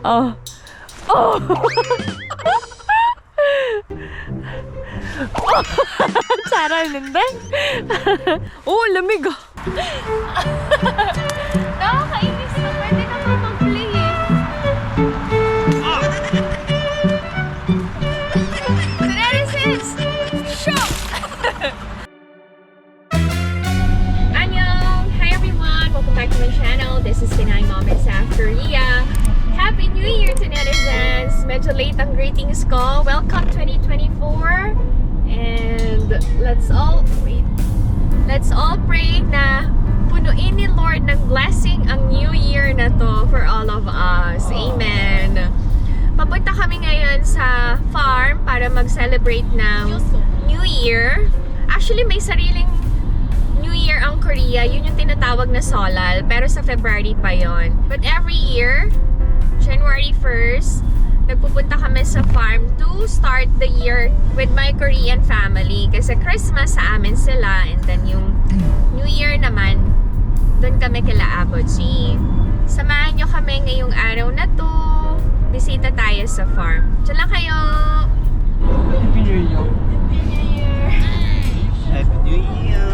어. 잘하는데? 오, lamig. nakakainis na. Pwede naman mag-play eh. Netizens! Show! Annyeong! Hi everyone! Welcome back to my channel. This is Pinay Mom in South Korea. Happy New Year to netizens! Medyo late ang greetings ko. Welcome 2024. And let's all pray na punuin ni Lord ng blessing ang New Year na to for all of us. Amen. Papunta kami ngayon sa farm para mag-celebrate ng New Year. Actually, may sariling New Year ang Korea. Yun yung tinatawag na Solal. Pero sa February pa yon. But every year, January 1st, nagpupunta kami sa farm to start the year with my Korean family. Kasi Christmas sa amin sila, and then yung New Year naman, doon kami kila Aboji. Samahan nyo kami ngayong araw na to. Bisita tayo sa farm. Diyan lang kayo! Happy New Year! Happy New Year! Happy New Year!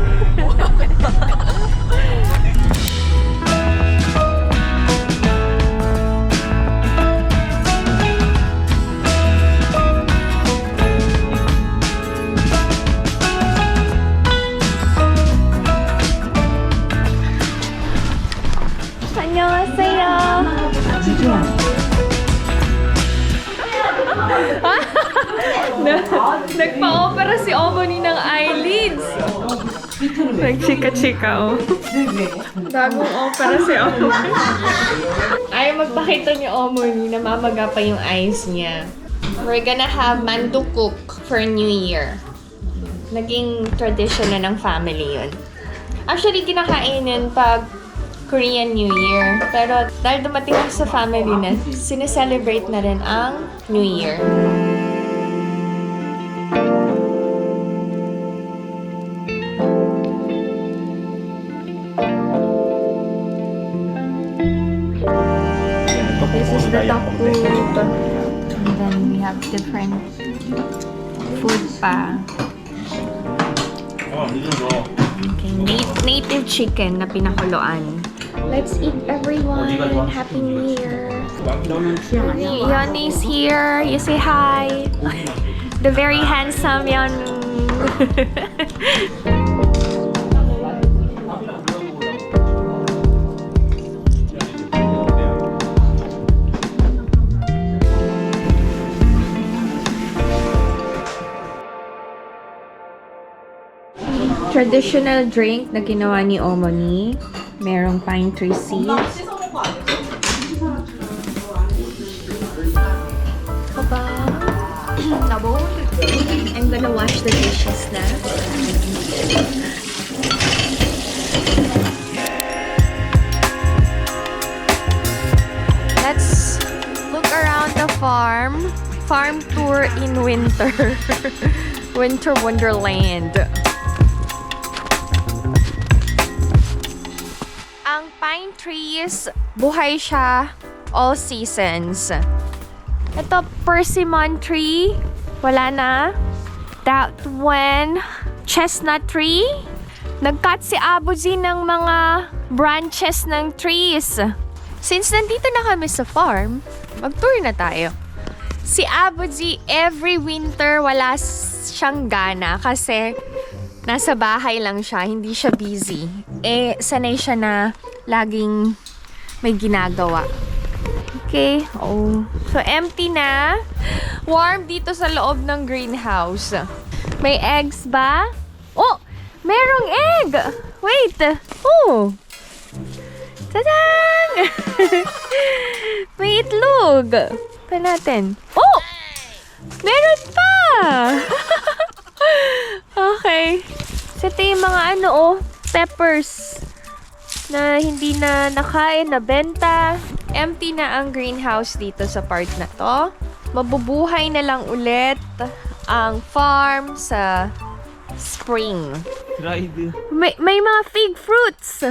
안녕하세요. Nagpa-opera si Omoni ng eyelids. Nagchika-chika, oh. Bagong opera si Omoni. Ayaw magpakita ni Omoni na mamaga pa yung eyes niya. We're gonna have mandukuk for New Year. Naging tradition na ng family yun. Actually, kinakainin pag Korean New Year. Pero dahil dumating ako sa family na, sineselebrate na rin ang New Year. This is the tteokguk. And then we have different food pa. Okay, native chicken na pinakuloan. Let's eat, everyone. Happy New Year. Yeon's here. You say hi. The very handsome Yeon. Traditional drink na ginawa ni Omoni. Merong pine tree seeds. I'm gonna wash the dishes na. Let's look around the farm. Farm tour in winter. Winter Wonderland. Ang pine trees, buhay siya all seasons. Ito, persimmon tree, wala na. That one, chestnut tree. Nag-cut si Aboji ng mga branches ng trees. Since nandito na kami sa farm, mag-tour na tayo. Si Aboji, every winter wala siyang gana kasi nasa bahay lang siya, hindi siya busy. Sanay siya na laging may ginagawa. Okay. Oh. So, empty na. Warm dito sa loob ng greenhouse. May eggs ba? Oh! Merong egg! Wait! Oh! Tadang! May itlog! Pa natin. Oh! Meron pa! Okay. So, ito yung mga peppers na hindi na nakain, na benta. Empty na ang greenhouse dito sa part na to. Mabubuhay na lang ulit ang farm sa spring. Dried. May mga fig fruits.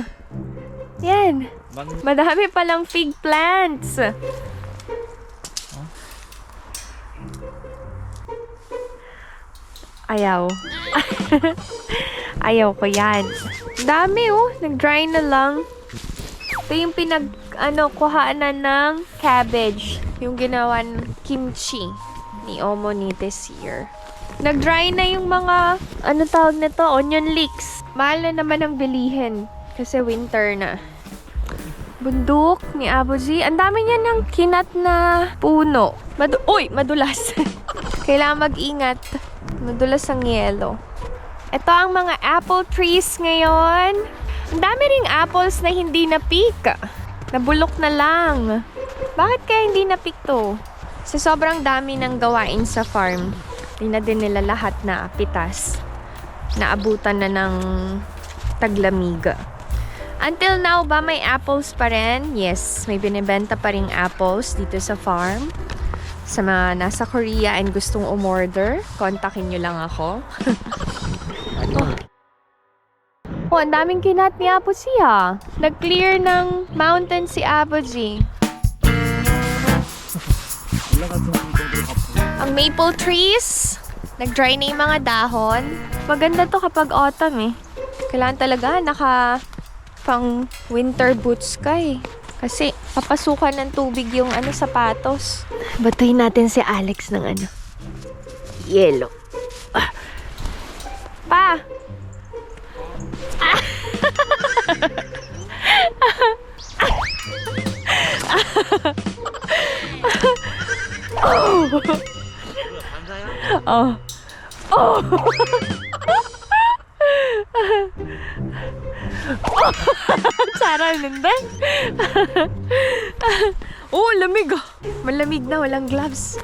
Yan. Madami palang fig plants. Ayaw. Ayaw ko yan. Dami oh. Nag-dry na lang. Ito yung kuhaanan ng cabbage. Yung ginawa ng kimchi ni Omo ni this year. Nag-dry na yung mga, tawag na to? Onion leeks. Mahal na naman ang bilihin. Kasi winter na. Bundok ni Abuji. Ang dami niya ng kinat na puno. Madulas. Kailangan mag-ingat. Madulas ang yelo. Ito ang mga apple trees ngayon. Ang dami ring apples na hindi na-pick. Nabulok na lang. Bakit kaya hindi na-pick to? Kasi sobrang dami ng gawain sa farm. Hindi na din nila lahat na pitas. Naabutan na ng taglamig. Until now ba may apples pa rin? Yes, may binibenta pa ring apples dito sa farm. Sa mga nasa Korea and gustong umorder, kontakin nyo lang ako. Ang daming kinat ni Apo siya. Nag-clear ng mountain si Apo G. Ang maple trees, nag-dry na yung mga dahon. Maganda to kapag autumn eh. Kailangan talaga pang winter boots ka eh. Kasi papasukan ng tubig yung sapatos. Batayin natin si Alex ng yelo. Pa! Sarap lamig ah. Malamig na, walang gloves.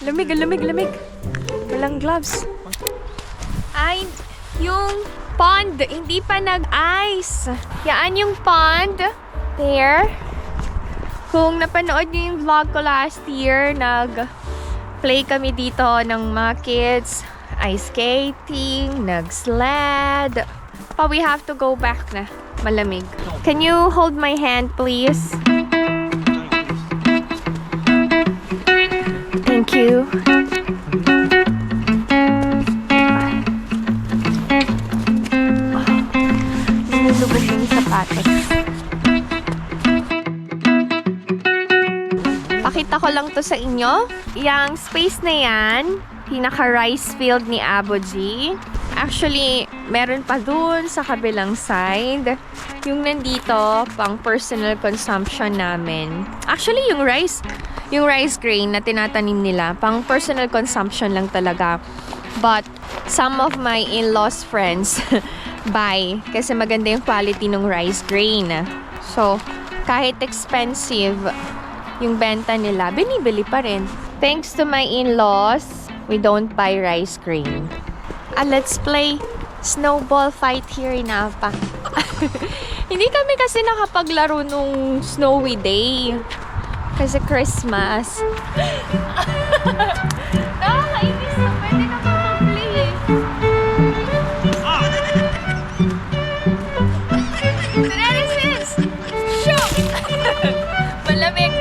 Lamig. Walang gloves. Ay, yung pond, hindi pa nag-ice. Yan yung pond. There. Kung napanood niyo yung vlog ko last year, nag-play kami dito ng mga kids. Ice skating, nag-sled. But we have to go back na. Malamig. Can you hold my hand, please? Thank you. Lumulubog yung sapatos. Pakita ko lang to sa inyo. Yung space na yan, pinaka-rice field ni Aboji. Actually, meron pa dun sa kabilang side. Yung nandito, pang personal consumption namin. Actually, yung rice grain na tinatanim nila, pang personal consumption lang talaga. But, some of my in-laws friends buy kasi maganda yung quality ng rice grain. So, kahit expensive yung benta nila, binibili pa rin. Thanks to my in-laws, we don't buy rice grain. Let's play snowball fight here in Apa. Hindi kami kasi nakapaglaro nung snowy day. Kasi Christmas. Nakakainis na. Pwede na makaplay. Genesis! Shoot! Malamig.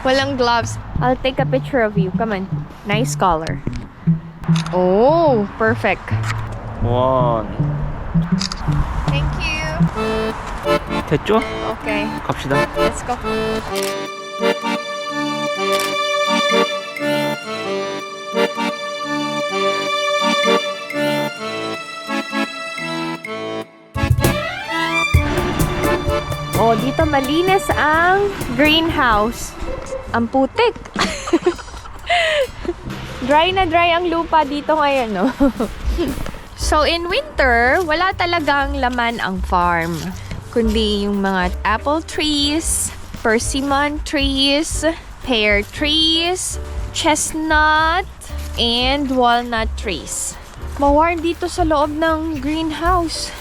Walang gloves. I'll take a picture of you. Come on. Nice color. Oh, perfect. 원. Thank you. 됐죠? Okay. 갑시다. Let's go. Dito malinis ang greenhouse. Ang putik. Dry na dry ang lupa dito ngayon, no? So, in winter, wala talagang laman ang farm. Kundi yung mga apple trees, persimmon trees, pear trees, chestnut, and walnut trees. Mawarm dito sa loob ng greenhouse.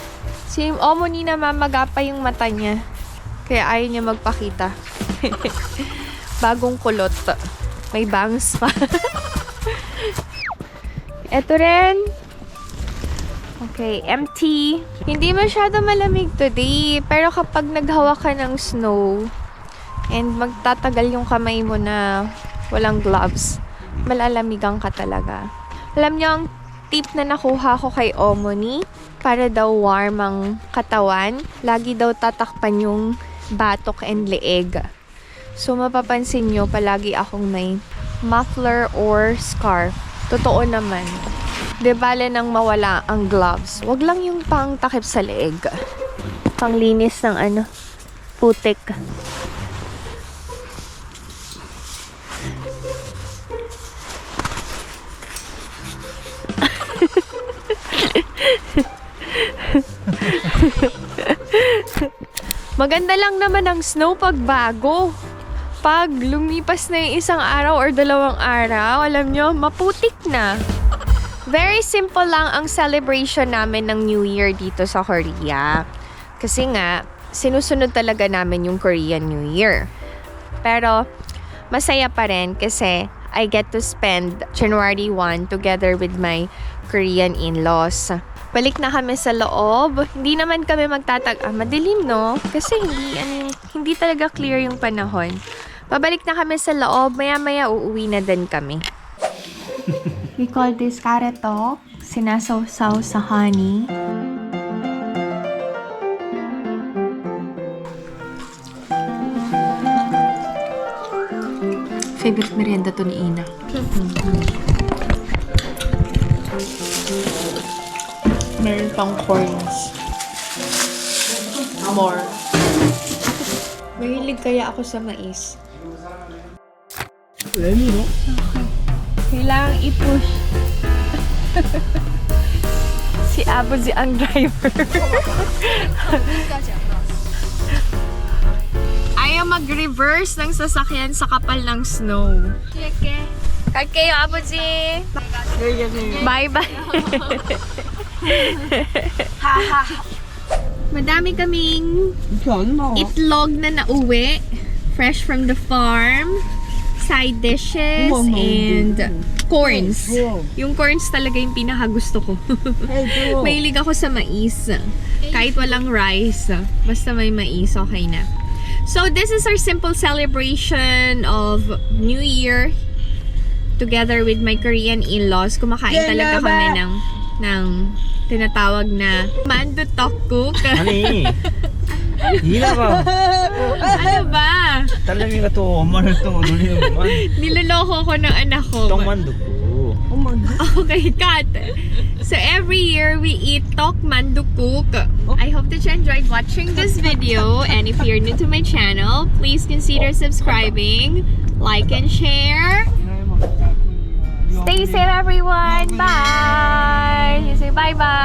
Si Omo ni namamaga pa yung mata niya. Kaya ayaw niya magpakita. Bagong kulot. May bangs pa. Ito rin. Okay, empty. Hindi masyado malamig today. Pero kapag naghawa ka ng snow and magtatagal yung kamay mo na walang gloves, malalamigan ka talaga. Alam niyo, ang tip na nakuha ko kay Omoni, para daw warm ang katawan, lagi daw tatakpan yung batok and leeg. So, mapapansin nyo, palagi akong may muffler or scarf. Totoo naman. Di bale nang mawala ang gloves. Wag lang yung pang takip sa leeg. Panglinis ng putik. Maganda lang naman ang snow pag bago. Pag lumipas na yung isang araw or dalawang araw, alam nyo, maputik na. Very simple lang ang celebration namin ng New Year dito sa Korea. Kasi nga, sinusunod talaga namin yung Korean New Year. Pero, masaya pa rin kasi I get to spend January 1 together with my Korean in-laws. Balik na kami sa loob. Hindi naman kami madilim, no? Kasi hindi talaga clear yung panahon. Pabalik na kami sa loob. Maya-maya uuwi na din kami. We call this karetok. Sinasawsaw sa honey. Favorite merienda to ni Ina. Meron pang corns. More. Mahilig kaya ako sa mais. Lemon, no? Kailangang i-push. Si Abuzi ang driver. Ayaw mag-reverse ng sasakyan sa kapal ng snow. Kayo, Abuzi! Bye-bye! Madami kaming itlog na nauwi. Fresh from the farm. Side dishes and corns. Yung corns talaga yung pinakagusto ko. Mahilig ako sa mais. Kahit walang rice. Basta may mais, okay na. So, this is our simple celebration of New Year together with my Korean in-laws. Kumakain talaga kami ng tinatawag na mando tteokguk. 아니 이나가 Ano ba? 딸내미가 또 엄마를 또 놀리는구만. Niloloko ko ng anak ko. 떡만 듣고. Okay, cut. So every year we eat tok mandukuk. I hope that you enjoyed watching this video, and if you're new to my channel, please consider subscribing, like and share. Stay safe everyone. Bye. You say bye bye.